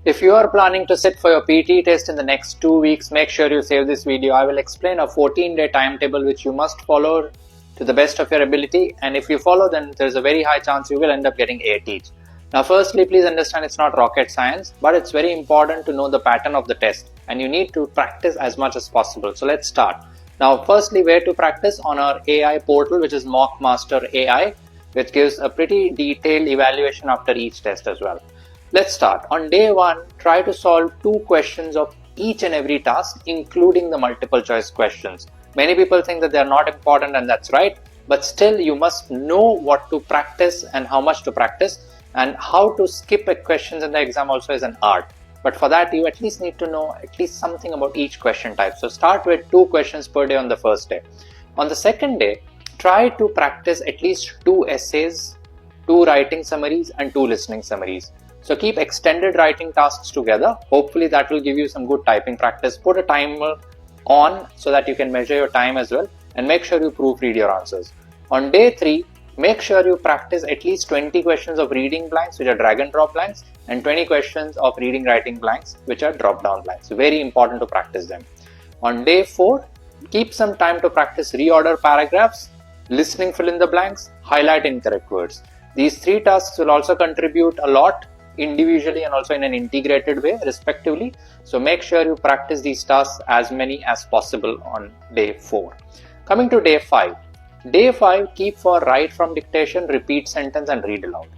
If you are planning to sit for your PTE test in the next 2 weeks, make sure you save this video. I will explain a 14-day timetable which you must follow to the best of your ability, and if you follow, then there's a very high chance you will end up getting 8 each. Now firstly, please understand it's not rocket science, but it's very important to know the pattern of the test and you need to practice as much as possible. So let's start. Now firstly, where to practice? On our AI portal, which is Mock Master AI, which gives a pretty detailed evaluation after each test as well. Let's start. On day 1, try to solve 2 questions of each and every task, including the multiple choice questions. Many people think that they are not important, and that's right, but still you must know what to practice and how much to practice, and how to skip questions in the exam also is an art. But for that, you at least need to know at least something about each question type. So start with 2 questions per day on the first day. On the second day, try to practice at least 2 essays, 2 writing summaries and 2 listening summaries. So keep extended writing tasks together. Hopefully that will give you some good typing practice. Put a timer on so that you can measure your time as well, and make sure you proofread your answers. On day 3, make sure you practice at least 20 questions of reading blanks, which are drag and drop blanks, and 20 questions of reading writing blanks, which are drop down blanks. Very important to practice them. On day 4, keep some time to practice reorder paragraphs, listening fill in the blanks, highlight incorrect words. These 3 tasks will also contribute a lot individually and also in an integrated way respectively. So make sure you practice these tasks as many as possible on day 4. Coming to day 5. Day 5, keep for write from dictation, repeat sentence and read aloud.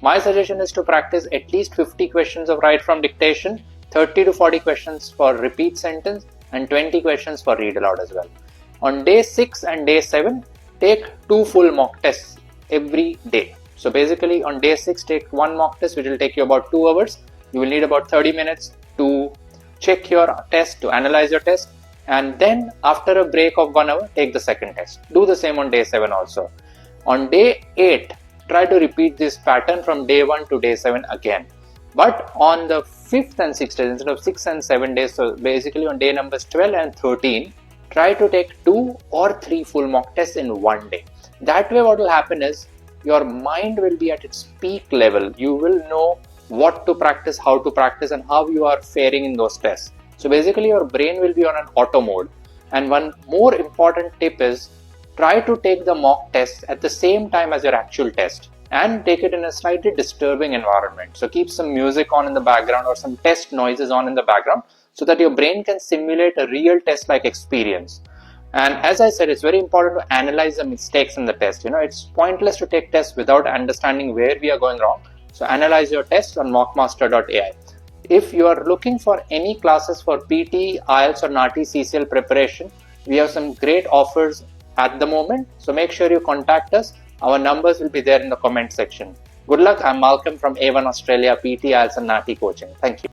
My suggestion is to practice at least 50 questions of write from dictation, 30 to 40 questions for repeat sentence and 20 questions for read aloud as well. On day 6 and day 7, take 2 full mock tests every day. So basically on day 6, take 1 mock test which will take you about 2 hours. You will need about 30 minutes to check your test, to analyze your test, and then after a break of 1 hour, take the second test. Do the same on day 7 also. On day 8, try to repeat this pattern from day 1 to day 7 again. But on the 5th and 6th days, instead of 6 and 7 days, so basically on day numbers 12 and 13, try to take 2 or 3 full mock tests in one day. That way what will happen is, your mind will be at its peak level. You will know what to practice, how to practice, and how you are faring in those tests. So basically your brain will be on an auto mode. And one more important tip is, try to take the mock test at the same time as your actual test and take it in a slightly disturbing environment. So keep some music on in the background or some test noises on in the background so that your brain can simulate a real test-like experience. And as I said, it's very important to analyze the mistakes in the test. It's pointless to take tests without understanding where we are going wrong. So analyze your tests on mockmaster.ai. If you are looking for any classes for PTE, IELTS or NATI CCL preparation, we have some great offers at the moment. So make sure you contact us. Our numbers will be there in the comment section. Good luck. I'm Malcolm from A1 Australia, PTE, IELTS and NATI coaching. Thank you.